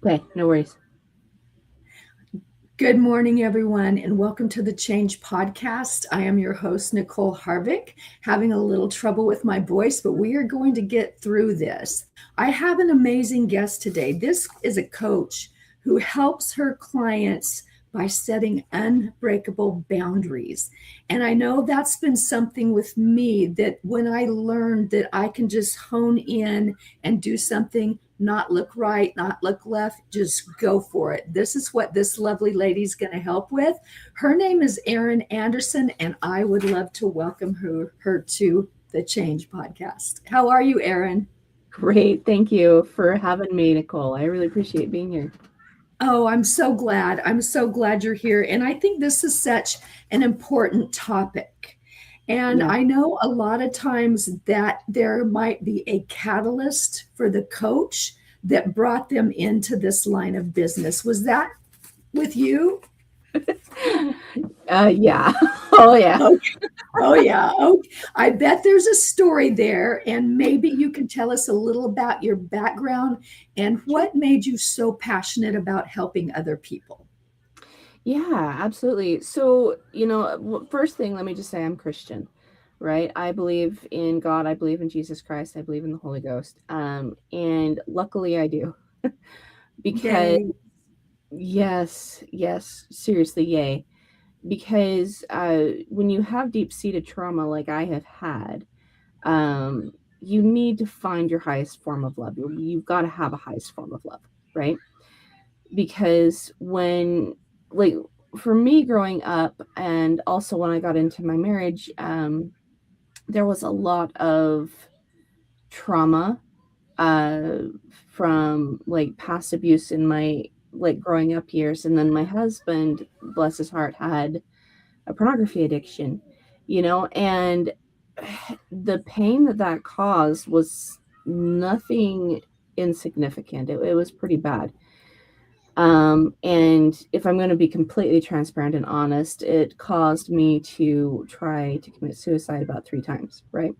Okay, no worries. Good morning, everyone, and welcome to the Change Podcast. I am your host, Nicole Harvick, having a little trouble with my voice, but we are going to get through this. I have an amazing guest today. This is a coach who helps her clients by setting unbreakable boundaries. And I know that's been something with me that when I learned that I can just hone in and do something, not look right, not look left, just go for it. This is what this lovely lady's going to help with. Her name is Erin Anderson, and I would love to welcome her to the Change Podcast. How are you, Erin? Great. Thank you for having me, Nicole. I really appreciate being here. Oh, I'm so glad. I'm so glad you're here. And I think this is such an important topic. And Yeah. I know a lot of times that there might be a catalyst for the coach that brought them into this line of business. Was that with you? Yeah. Oh, yeah. Okay. Oh, yeah. Oh, I bet there's a story there. And maybe you can tell us a little about your background and Sure. what made you so passionate about helping other people. Yeah, absolutely. So, first thing, let me just say I'm Christian, right? I believe in God. I believe in Jesus Christ. I believe in the Holy Ghost. And luckily I do because Yay. yes, seriously, yay. Because when you have deep-seated trauma like I have had, you need to find your highest form of love. You've got to have a highest form of love, right? Because like, for me growing up, and also when I got into my marriage, there was a lot of trauma uh, from like past abuse in my like growing up years. And then my husband, bless his heart, had a pornography addiction, and the pain that caused was nothing insignificant. It was pretty bad. And if I'm going to be completely transparent and honest, it caused me to try to commit suicide about 3 times, right?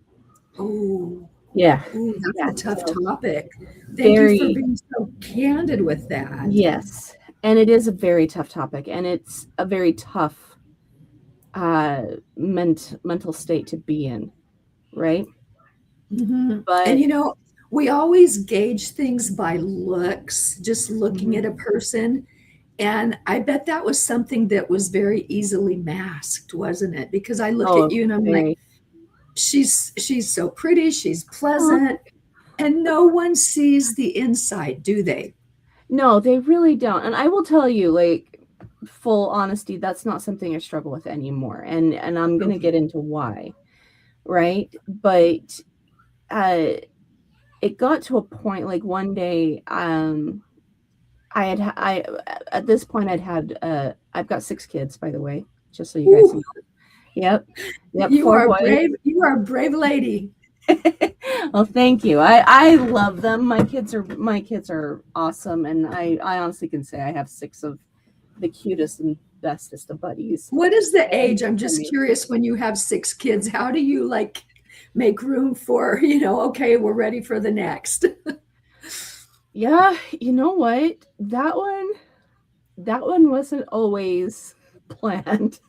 Oh, Yeah. oh, that's Yeah. a tough So topic. Thank you for very, being so candid with that. yes. And it is a very tough topic, and it's a very tough uh mental state to be in, right? And But we always gauge things by looks, just looking mhm. at a person. And I bet that was something that was very easily masked, wasn't it? Because I look at Oh, you and I'm like, very. she's so pretty, she's Oh, pleasant, and no one sees the inside, do they? no, they really don't. And I will tell you, like, full honesty, that's not something I struggle with anymore. And I'm gonna Okay. get into why, right? But uh it got to a point like one day, I at this point I've got 6 kids, by the way, just so you guys Ooh, know. Yep. Yep, you 4 are boys. brave. You are a brave lady. Well, thank you. I love them. My kids are awesome, and I honestly can say I have 6 of the cutest and bestest of buddies. What is the And age? I'm I just mean, curious when you have 6 kids, how do you like make room for, okay, we're ready for the next? yeah, you know what? That one wasn't always planned.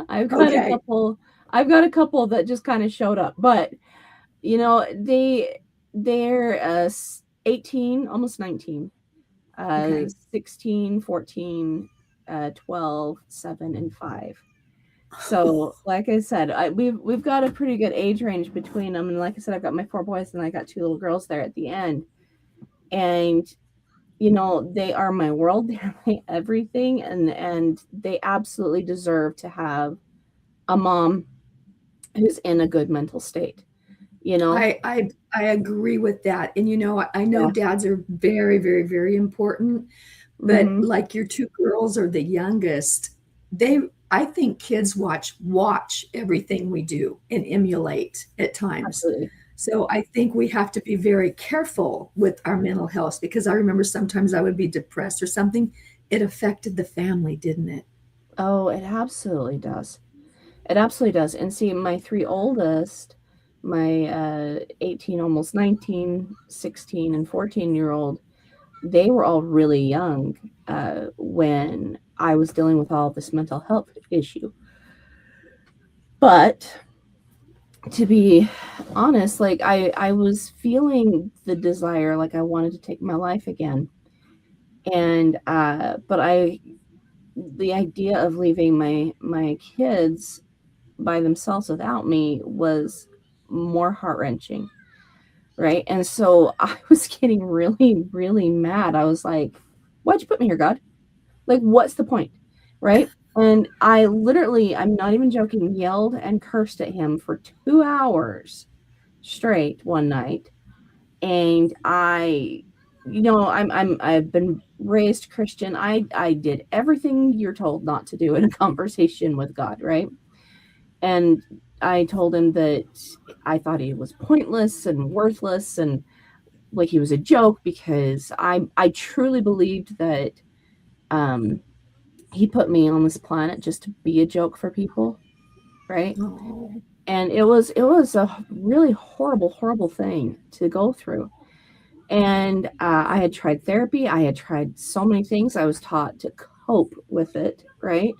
I've got a Okay. couple I've got a couple that just kind of showed up, but they're 18, almost 19. Okay. 16, 14, 12, 7, and 5. So, like I said, we've got a pretty good age range between them, and like I said, I've got my 4 boys, and I got 2 little girls there at the end, and they are my world, they're my everything, and they absolutely deserve to have a mom who's in a good mental state. You know, I agree with that. And I know yeah, dads are very, very, very important, but hmm, like your two girls are the youngest, they I think kids watch everything we do and emulate at times. absolutely. So I think we have to be very careful with our mental health because I remember sometimes I would be depressed or something. It affected the family, didn't it? Oh, it absolutely does. It absolutely does. And see, my 3 oldest, my 18, almost 19, 16, and 14-year-old, they were all really young when I was dealing with all this mental health issue. But to be honest, like I was feeling the desire, like I wanted to take my life again. And but the idea of leaving my kids by themselves without me was more heart-wrenching, right? And so I was getting really, really mad. I was like, why'd you put me here, God? Like, what's the point? Right? And I literally, I'm not even joking, yelled and cursed at him for 2 hours straight one night. And I've been raised Christian. I did everything you're told not to do in a conversation with God, right? And I told him that I thought he was pointless and worthless and like he was a joke, because I truly believed that um he put me on this planet just to be a joke for people, right? Oh, And it was a really horrible, horrible thing to go through. And I had tried therapy. I had tried so many things. I was taught to cope with it, right?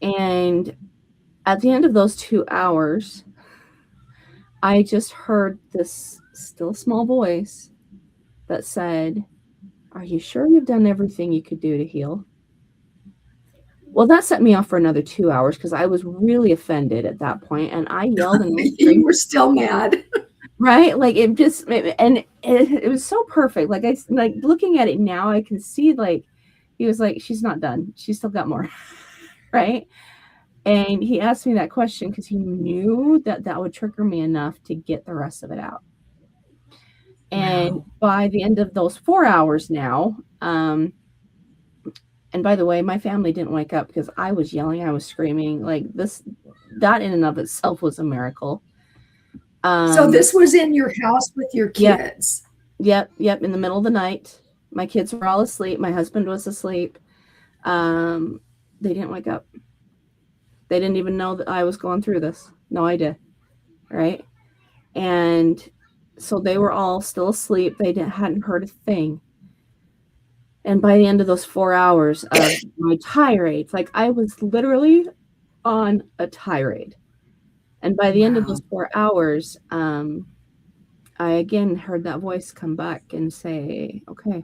And at the end of those 2 hours, I just heard this still small voice that said, "Are you sure you've done everything you could do to heal?" Well, that set me off for another 2 hours because I was really offended at that point, and I yelled and I you screamed, were still mad. right? Like it was so perfect. Like like looking at it now, I can see like he was like, "She's not done. She's still got more," right? And he asked me that question because he knew that that would trigger me enough to get the rest of it out. And Wow. by the end of those 4 hours now, and by the way, my family didn't wake up because I was yelling, I was screaming. Like this, that in and of itself was a miracle. So Um, this was in your house with your yep, kids. yep. In the middle of the night, my kids were all asleep. My husband was asleep. Um, they didn't wake up. They didn't even know that I was going through this. No idea, right? And so they were all still asleep. They hadn't heard a thing. And by the end of those 4 hours of my tirades, like I was literally on a tirade. And by the end of Wow. those 4 hours, I again heard that voice come back and say, "Okay,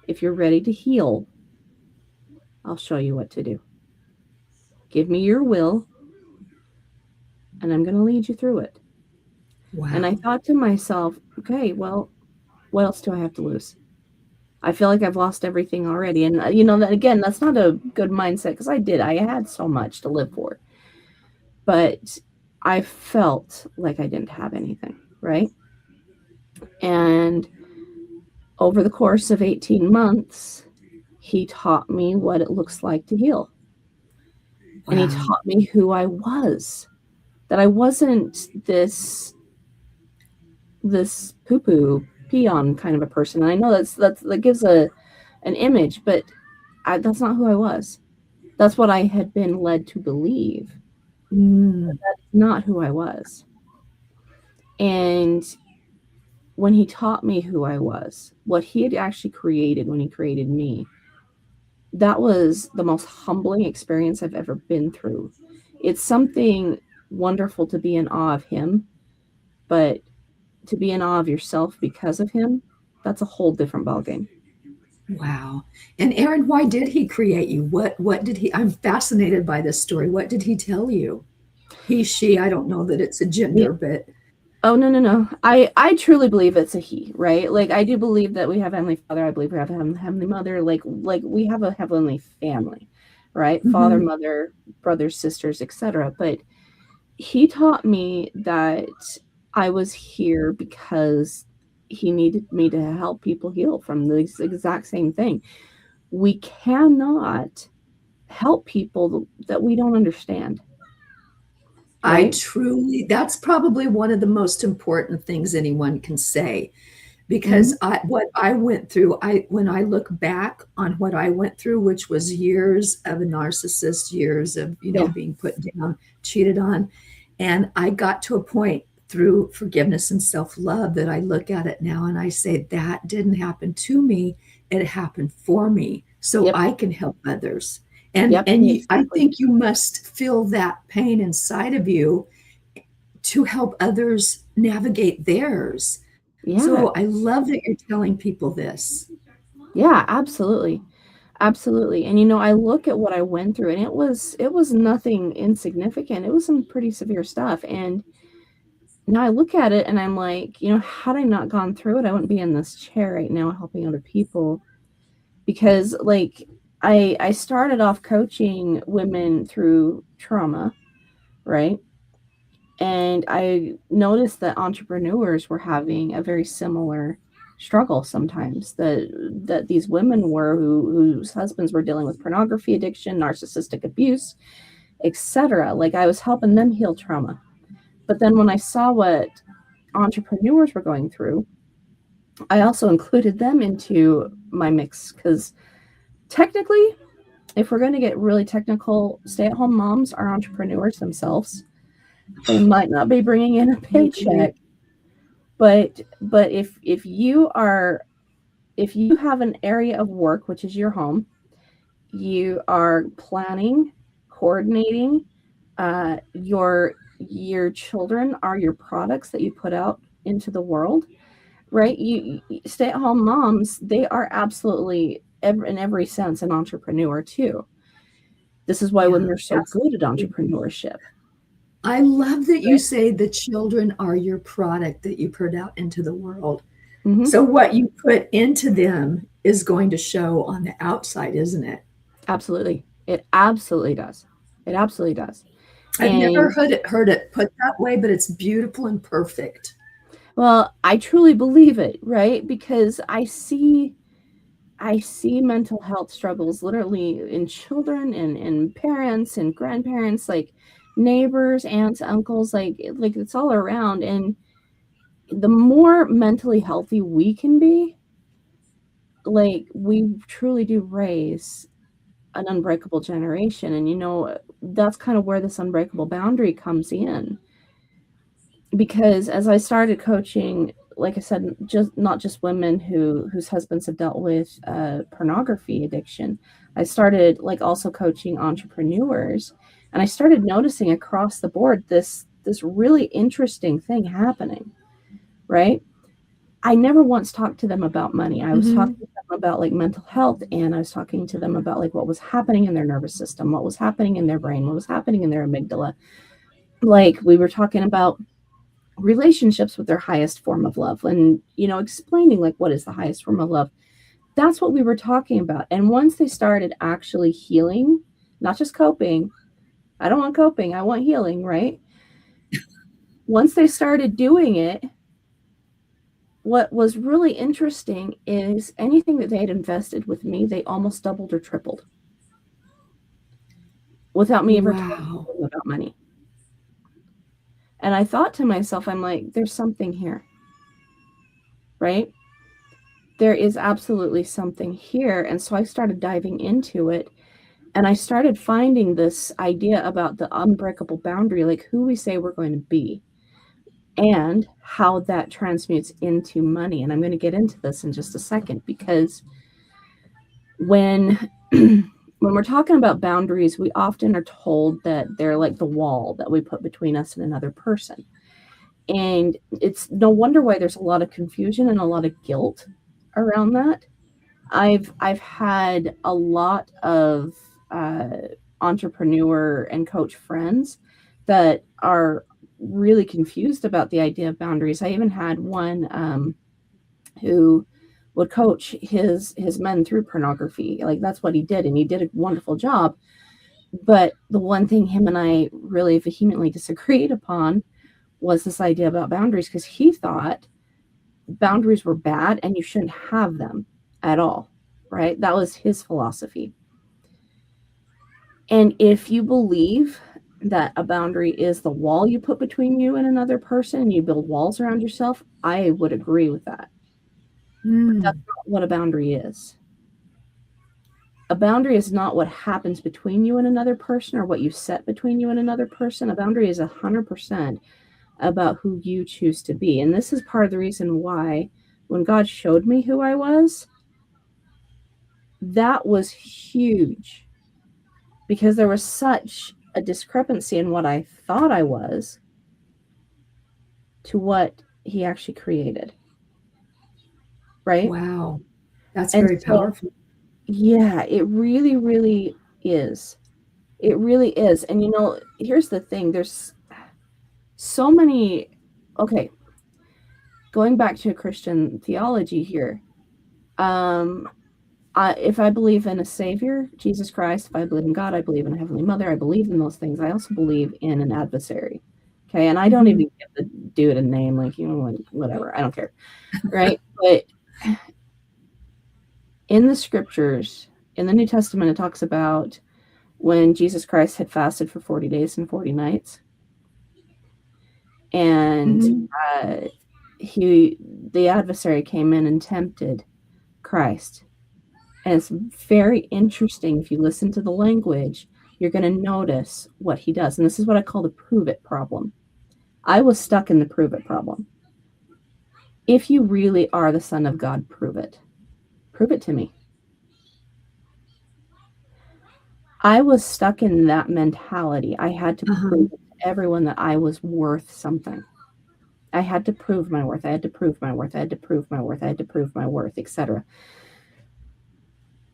if you're ready to heal, I'll show you what to do. Give me your will, and I'm going to lead you through it." And I Wow. thought to myself, okay, well, what else do I have to lose? I feel like I've lost everything already. And, that again, that's not a good mindset because I had so much to live for. But I felt like I didn't have anything, right? And over the course of 18 months, he taught me what it looks like to heal. And he Wow. taught me who I was, that I wasn't this poo-poo peon kind of a person. And I know that gives an image, but that's not who I was. That's what I had been led to believe. Mm. That's not who I was. And when he taught me who I was, what he had actually created when he created me, that was the most humbling experience I've ever been through. It's something wonderful to be in awe of him, but to be in awe of yourself because of him, that's a whole different ballgame. Wow. And Erin, why did he create you? What did he I'm fascinated by this story. What did he tell you? He, she, I don't know that it's a Yeah. gender, but Oh, no, no, no. I truly believe it's a he, right? Like I do believe that we have a Heavenly Father. I believe we have a Heavenly Mother. Like we have a heavenly family, right? Father, mhm. mother, brothers, sisters, etc. But he taught me that I was here because he needed me to help people heal from the exact same thing. We cannot help people that we don't understand, I right? truly, that's probably one of the most important things anyone can say Mm-hmm. because what I went through, when I look back on what I went through, which was years of a narcissist, years of, Yeah. being put down, cheated on, and I got to a point through forgiveness and self-love that I look at it now and I say, that didn't happen to me, it happened for me so Yep. I can help others. And Yep. I Exactly. think you must feel that pain inside of you to help others navigate theirs. Yeah. So I love that you're telling people this. Yeah, absolutely. Absolutely. And you know, I look at what I went through and it was nothing insignificant. It was some pretty severe stuff. And now I look at it and I'm like, you know, had I not gone through it, I wouldn't be in this chair right now helping other people. Because like I started off coaching women through trauma, right? And I noticed that entrepreneurs were having a very similar struggle sometimes, that these women were whose husbands were dealing with pornography addiction, narcissistic abuse, etc. Like I was helping them heal trauma. But then when I saw what entrepreneurs were going through, I also included them into my mix because technically, if we're going to get really technical, stay-at-home moms are entrepreneurs themselves. They might not be bringing in a paycheck, but if you have an area of work, which is your home, you are planning, coordinating, your children are your products that you put out into the world, right? You stay-at-home moms, they are absolutely in every sense an entrepreneur too. This is why Yeah, women are so good at absolutely. entrepreneurship. I love that you Right? say the children are your product that you put out into the world. Mm-hmm. So what you put into them is going to show on the outside, isn't it? Absolutely. It absolutely does. It absolutely does. I've never And heard it put that way, but it's beautiful and perfect. well, I truly believe it, right? Because I see mental health struggles literally in children and parents and grandparents, like neighbors, aunts, uncles, like it's all around. And the more mentally healthy we can be, like we truly do raise an unbreakable generation. And you know, that's kind of where this unbreakable boundary comes in. Because as I started coaching, like I said, just not just women whose husbands have dealt with pornography addiction, I started like also coaching entrepreneurs, and I started noticing across the board this really interesting thing happening. Right? I never once talked to them about money. I was talking Mm-hmm. to them about like mental health, and I was talking to them about like what was happening in their nervous system, what was happening in their brain, what was happening in their amygdala. Like we were talking about relationships with their highest form of love, and you know, explaining like what is the highest form of love. That's what we were talking about. And once they started actually healing, not just coping, I don't want coping, I want healing, right? Once they started doing it, what was really interesting is anything that they had invested with me, they almost doubled or tripled without me ever talking Wow. to them about money. And I thought to myself, I'm like, there's something here, right? There is absolutely something here. And so I started diving into it, and I started finding this idea about the unbreakable boundary, like who we say we're going to be and how that transmutes into money. And I'm going to get into this in just a second, because when when we're talking about boundaries, we often are told that they're like the wall that we put between us and another person. And it's no wonder why there's a lot of confusion and a lot of guilt around that. I've had a lot of uh, entrepreneur and coach friends that are really confused about the idea of boundaries. I even had one who would coach his men through pornography. Like that's what he did, and he did a wonderful job. But the one thing him and I really vehemently disagreed upon was this idea about boundaries, because he thought boundaries were bad and you shouldn't have them at all. Right? That was his philosophy. And if you believe that a boundary is the wall you put between you and another person, and you build walls around yourself, I would agree with that. That's Mm. not what a boundary is. A boundary is not what happens between you and another person or what you set between you and another person. A boundary is 100% about who you choose to be. And this is part of the reason why when God showed me who I was, that was huge, because there was such a discrepancy in what I thought I was to what he actually created. Right? Wow. That's And very so, powerful. yeah, it really, really is. It really is. And here's the thing, there's so many, okay, going back to Christian theology here. Um, if I believe in a savior, Jesus Christ, if I believe in God, I believe in a heavenly mother, I believe in those things. I also believe in an adversary. Okay. And I don't Mhm. even give the dude a name, like, like whatever. I don't care. Right. But in the scriptures, in the New Testament, it talks about when Jesus Christ had fasted for 40 days and 40 nights. And Mhm. the adversary came in and tempted Christ. And it's very interesting. If you listen to the language, you're going to notice what he does. And this is what I call the prove it problem. I was stuck in the prove it problem. If you really are the Son of God, prove it. Prove it to me. I was stuck in that mentality. I had to Uh-huh. prove to everyone that I was worth something. I had to prove my worth. I had to prove my worth. I had to prove my worth. I had to prove my worth, etc.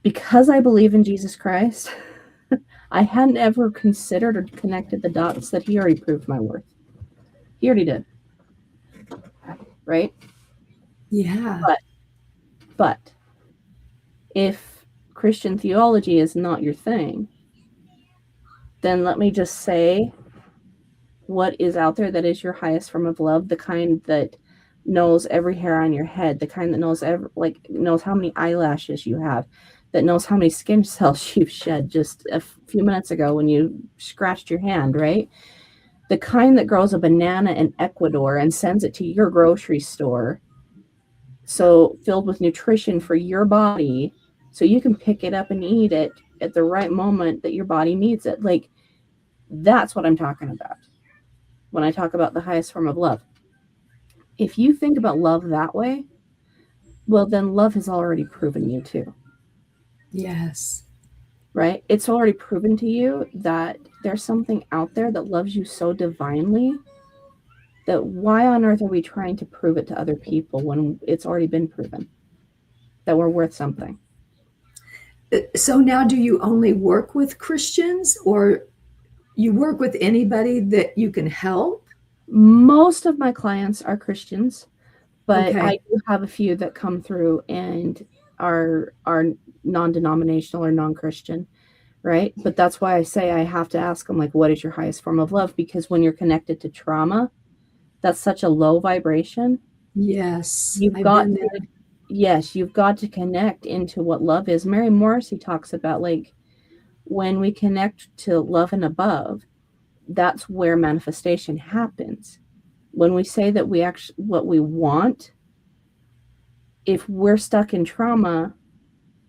Because I believe in Jesus Christ, I hadn't ever considered or connected the dots that he already proved my worth. He already did. Right? Yeah. But but if Christian theology is not your thing, then let me just say what is out there that is your highest form of love, the kind that knows every hair on your head, the kind that knows how many eyelashes you have, that knows how many skin cells you've shed just a few minutes ago when you scratched your hand, right? The kind that grows a banana in Ecuador and sends it to your grocery store, so filled with nutrition for your body, so you can pick it up and eat it at the right moment that your body needs it. Like, that's what I'm talking about when I talk about the highest form of love. If you think about love that way, well, then love has already proven you too, Yes. right? It's already proven to you that there's something out there that loves you so divinely that why on earth are we trying to prove it to other people when it's already been proven that we're worth something? So now do you only work with Christians, or you work with anybody that you can help? Most of my clients are Christians, but I Okay. do have a few that come through and are non-denominational or non-Christian, right? But that's why I say I have to ask them, like, what is your highest form of love? Because when you're connected to trauma, that's such a low vibration. Yes. You've I've got been to, there. yes, you've got to connect into what love is. Mary Morrissey talks about, like, when we connect to love and above, that's where manifestation happens. When we say that we actually, what we want, if we're stuck in trauma,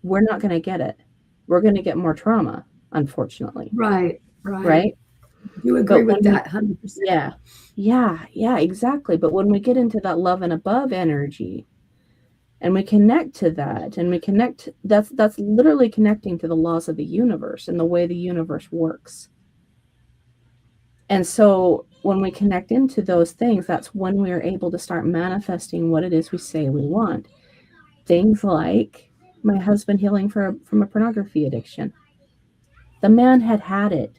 we're not going to get it. We're going to get more trauma, unfortunately, Right. Right. right? You agree But with that 100%. yeah, yeah, exactly. But when we get into that love and above energy, and we connect to that, and we connect, that's literally connecting to the laws of the universe and the way the universe works. And so when we connect into those things, that's when we're able to start manifesting what it is we say we want. Things like my husband healing from a pornography addiction. The man had it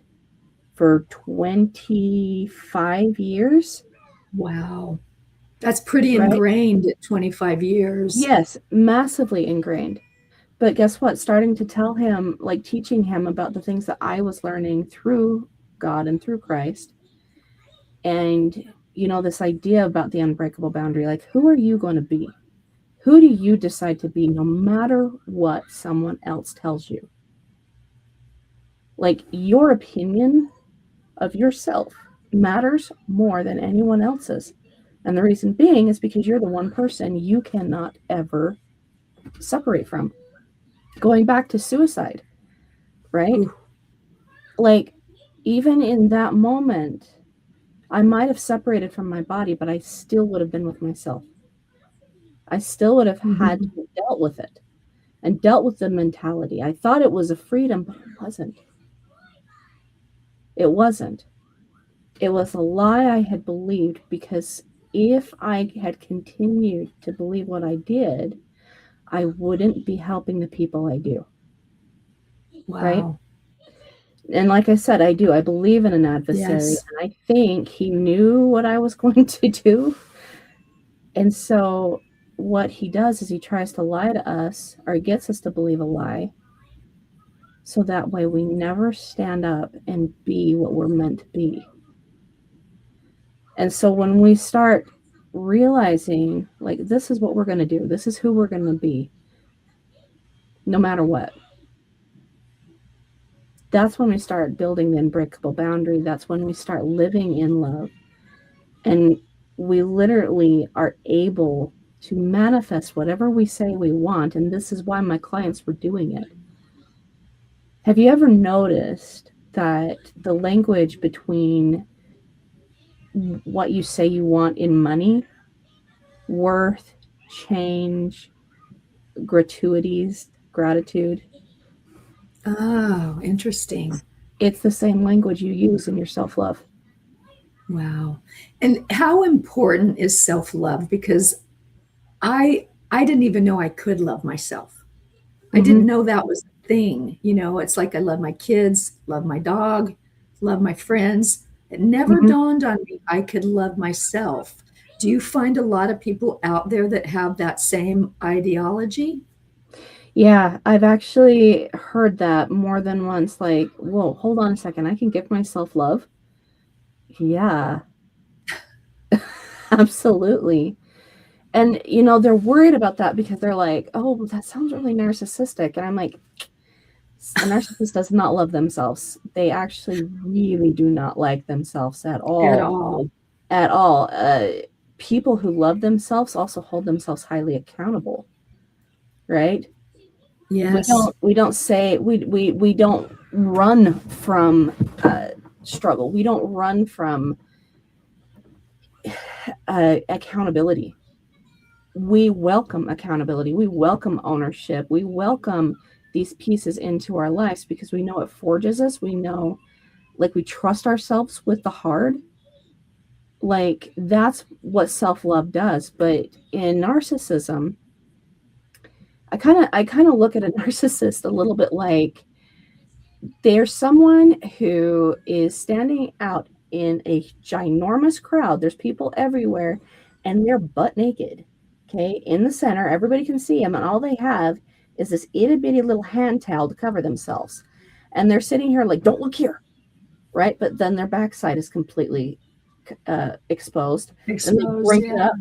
for 25 years, Wow. That's pretty right? ingrained at 25 years. Yes, massively ingrained. But guess what? Starting to tell him, like teaching him about the things that I was learning through God and through Christ. And, this idea about the unbreakable boundary, like, who are you going to be? Who do you decide to be no matter what someone else tells you? Like, your opinion of yourself matters more than anyone else's. And the reason being is because you're the one person you cannot ever separate from. Going back to suicide, right? Ooh. Like, even in that moment, I might have separated from my body, but I still would have been with myself. I still would have had Mhm. to have dealt with it and dealt with the mentality. I thought it was a freedom, but it wasn't. It wasn't. It was a lie I had believed, because if I had continued to believe what I did, I wouldn't be helping the people I do, right? Wow. And like I said, I do. I believe in an adversary. Yes. And I think he knew what I was going to do. And so what he does is he tries to lie to us, or he gets us to believe a lie. So that way we never stand up and be what we're meant to be. And so when we start realizing, like, this is what we're going to do, this is who we're going to be, no matter what, that's when we start building the unbreakable boundary. That's when we start living in love. And we literally are able to manifest whatever we say we want. And this is why my clients were doing it. Have you ever noticed that the language between what you say you want in money, worth, change, gratuities, gratitude, Oh, interesting. it's the same language you use in your self love? Wow. And how important is self-love? Because I didn't even know I could love myself. I Mm-hmm. didn't know that was a thing. It's like I love my kids, love my dog, love my friends. It never Mm-hmm. dawned on me I could love myself. Do you find a lot of people out there that have that same ideology? Yeah, I've actually heard that more than once. Like, whoa, hold on a second. I can give myself love. Yeah, absolutely. And, they're worried about that because they're like, oh, well, that sounds really narcissistic. And I'm like, a narcissist does not love themselves. They actually really do not like themselves at At all. all. At all. People who love themselves also hold themselves highly accountable, right? Yes. We don't say we don't run from struggle. We don't run from accountability. We welcome accountability. We welcome ownership. We welcome these pieces into our lives because we know it forges us. We know, like, we trust ourselves with the hard. Like, that's what self-love does. But in narcissism, I kind of look at a narcissist a little bit like there's someone who is standing out in a ginormous crowd. There's people everywhere, and they're butt naked. Okay, in the center, everybody can see them, and all they have is this itty bitty little hand towel to cover themselves. And they're sitting here like, "Don't look here," right? But then their backside is completely exposed. Then they Exposed, break it yeah. up,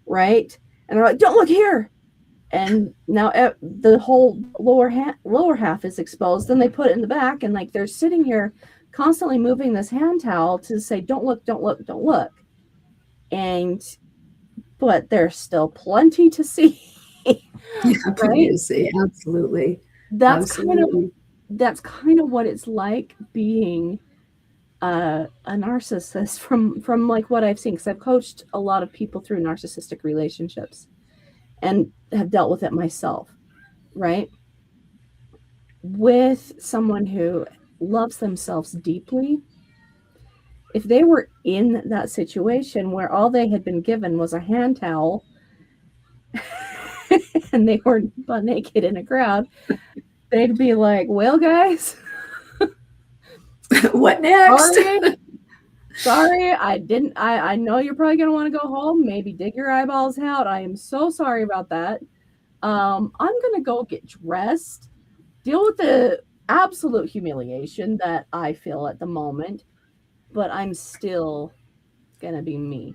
right? And they're like, "Don't look here." And now the whole lower half is exposed. Then they put it in the back, and like they're sitting here constantly moving this hand towel to say, "Don't look, don't look, don't look." And but there's still plenty to see. Yeah, plenty Right? to see. Absolutely. That's kind of Absolutely. that's kind of what it's like being a narcissist from like what I've seen, because I've coached a lot of people through narcissistic relationships and have dealt with it myself, right? With someone who loves themselves deeply, if they were in that situation where all they had been given was a hand towel and they were butt naked in a crowd, they'd be like, "Well, guys, What next? sorry, sorry, I didn't. I know you're probably gonna want to go home, maybe dig your eyeballs out. I am so sorry about that. I'm gonna go get dressed, deal with the absolute humiliation that I feel at the moment, but I'm still gonna be me."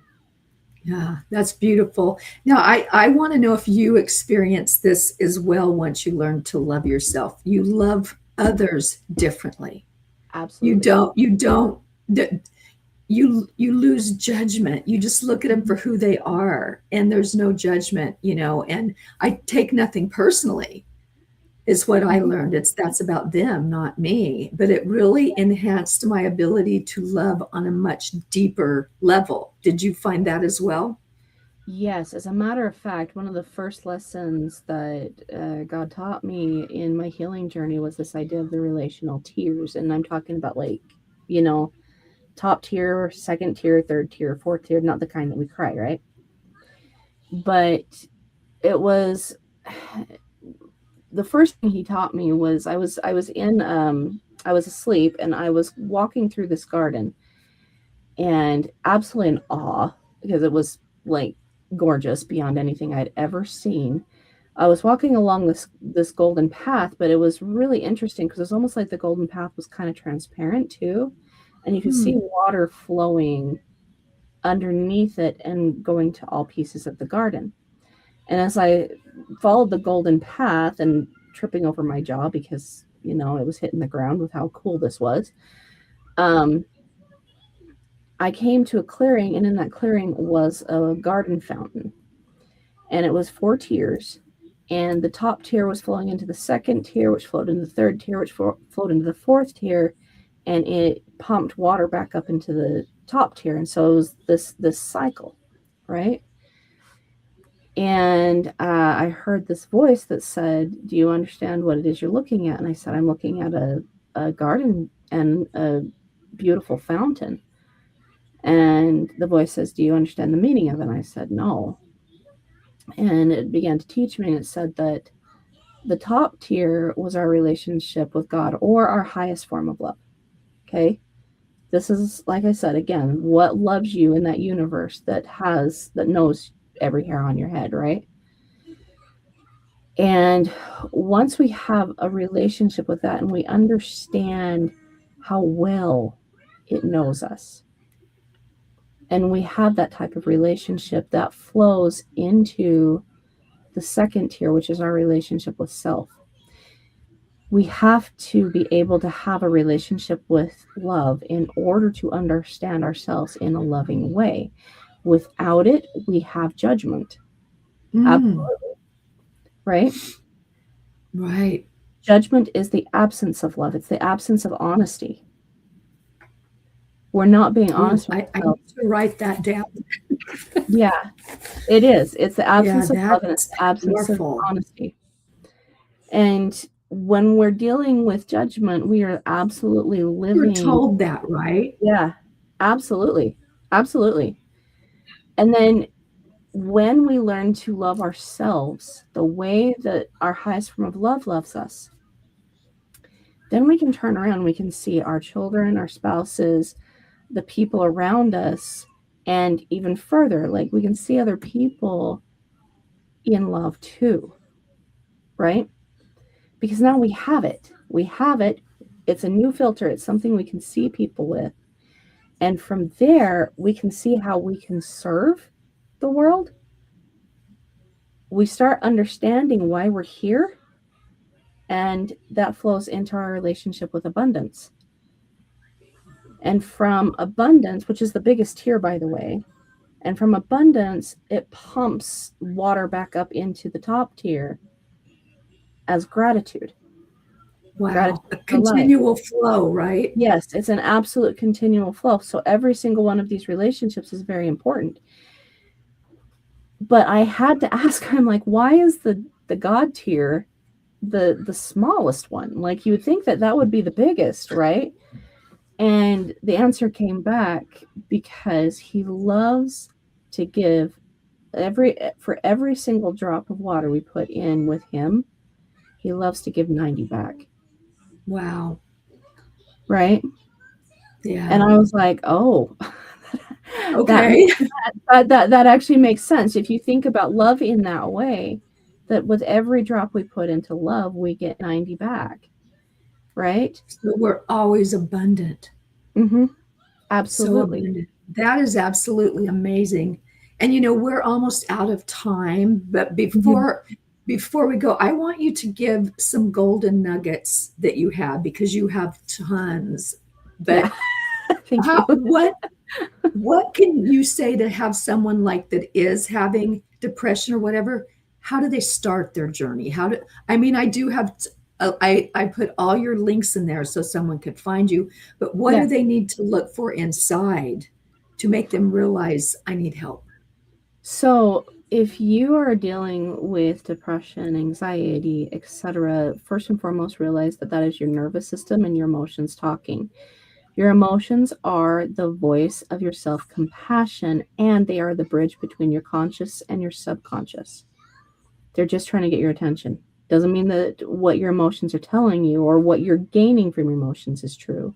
Yeah, that's beautiful. Now, I want to know if you experience this as well once you learn to love yourself. You love others differently. Absolutely. You don't, you lose judgment. You just look at them for who they are, and there's no judgment, and I take nothing personally. is what I learned. That's about them, not me. But it really enhanced my ability to love on a much deeper level. Did you find that as well? Yes, as a matter of fact, one of the first lessons that God taught me in my healing journey was this idea of the relational tiers. And I'm talking about, like, you know, top tier, second tier, third tier, fourth tier, not the kind that we cry, right? But it was the first thing he taught me was I was asleep and I was walking through this garden and absolutely in awe because it was like gorgeous beyond anything I'd ever seen. I was walking along this golden path, but it was really interesting because it was almost like the golden path was kind of transparent too, and you could see Hmm. water flowing underneath it and going to all pieces of the garden. And as I followed the golden path and tripping over my jaw because, it was hitting the ground with how cool this was, um, I came to a clearing, and in that clearing was a garden fountain. And it was four tiers. And the top tier was flowing into the second tier, which flowed into the third tier, which flowed into the fourth tier, and it pumped water back up into the top tier. And so it was this cycle, right? And I heard this voice that said, "Do you understand what it is you're looking at?" And I said, "I'm looking at a garden and a beautiful fountain." And the voice says, "Do you understand the meaning of it?" And I said, "No." And it began to teach me, and it said that the top tier was our relationship with God, or our highest form of love. Okay. This is, like I said, again, what loves you in that universe that knows every hair on your head, right? And once we have a relationship with that and we understand how well it knows us, and we have that type of relationship that flows into the second tier, which is our relationship with self, we have to be able to have a relationship with love in order to understand ourselves in a loving way. Without it, we have judgment. Mm, Absolutely. Right? right. Judgment is the absence of love, it's the absence of honesty. We're not being Ooh, honest with I ourselves. need to write that down. Yeah, it is. It's the Yeah, absence of love and it's that's the absence of powerful. honesty. And when we're dealing with judgment, we are absolutely You're living. told that, right? Yeah, absolutely. Absolutely. And then when we learn to love ourselves the way that our highest form of love loves us, then we can turn around, we can see our children, our spouses, the people around us, and even further, like we can see other people in love too, right? Because now we have it. We have it. It's a new filter, it's something we can see people with. And from there, we can see how we can serve the world. We start understanding why we're here, and that flows into our relationship with abundance. And from abundance, which is the biggest tier, by the way, and from abundance, it pumps water back up into the top tier as gratitude. Wow. Gratitude A for life. continual flow, right? Yes, it's an absolute continual flow. So every single one of these relationships is very important. But I had to ask, I'm like, why is the God tier the smallest one? Like, you would think that that would be the biggest, right? And the answer came back, because he loves to give for every single drop of water we put in with him, he loves to give 90 back, Wow. right? And Yeah. I was like, oh, that Okay. that actually makes sense if you think about love in that way, that with every drop we put into love, we get 90 back, right? So we're always abundant. Mhm. So Absolutely. abundant. That is absolutely amazing. And we're almost out of time, but Mhm. before we go, I want you to give some golden nuggets that you have, because you have tons. Yeah. But Thank you. what can you say to have someone like that is having depression or whatever? How do they start their journey? I mean, I do have I put all your links in there so someone could find you. But what Yeah. do they need to look for inside to make them realize I need help? So, if you are dealing with depression, anxiety, etc., first and foremost, realize that that is your nervous system and your emotions talking. Your emotions are the voice of your self compassion, and they are the bridge between your conscious and your subconscious. They're just trying to get your attention. Doesn't mean that what your emotions are telling you or what you're gaining from your emotions is true.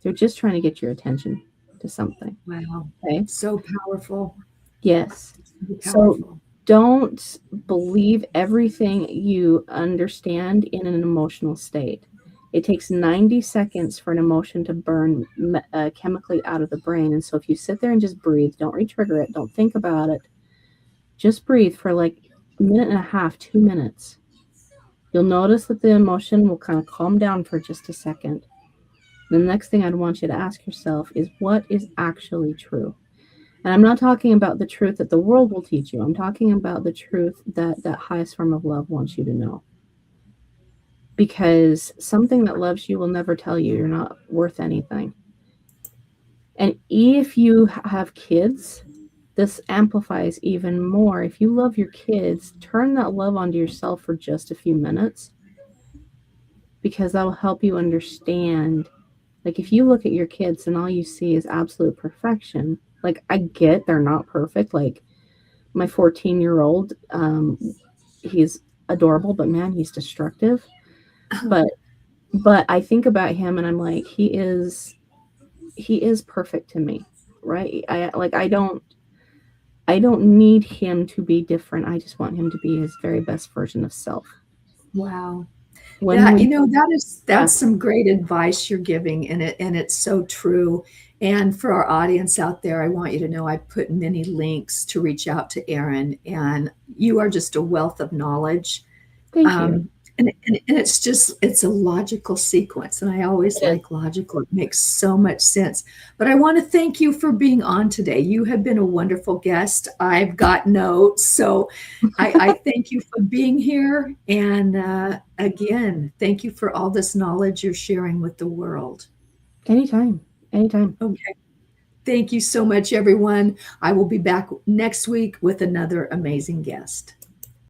They're just trying to get your attention to something. Wow. Okay. So powerful. Yes. So So powerful. don't believe everything you understand in an emotional state. It takes 90 seconds for an emotion to burn chemically out of the brain. And so if you sit there and just breathe, don't re-trigger it, don't think about it, just breathe for like a minute and a half, 2 minutes. You'll notice that the emotion will kind of calm down for just a second. The next thing I'd want you to ask yourself is what is actually true? And I'm not talking about the truth that the world will teach you. I'm talking about the truth that that highest form of love wants you to know. Because something that loves you will never tell you you're not worth anything. And if you have kids, this amplifies even more. If you love your kids, turn that love onto yourself for just a few minutes because that will help you understand. Like, if you look at your kids and all you see is absolute perfection, like, I get they're not perfect. Like, my 14-year-old, he's adorable, but man, he's destructive. But I think about him and I'm like, he is perfect to me, right? I don't need him to be different. I just want him to be his very best version of self. Wow. When That, we Yeah, that's some great advice you're giving, and it's so true. And for our audience out there, I want you to know I put many links to reach out to Erin, and you are just a wealth of knowledge. thank you. Um, and it's just, it's a logical sequence. And I always It is. like logical. It makes so much sense. But I want to thank you for being on today. You have been a wonderful guest. I've got notes. So I thank you for being here. And again, thank you for all this knowledge you're sharing with the world. Anytime. Anytime. Okay. Thank you so much, everyone. I will be back next week with another amazing guest.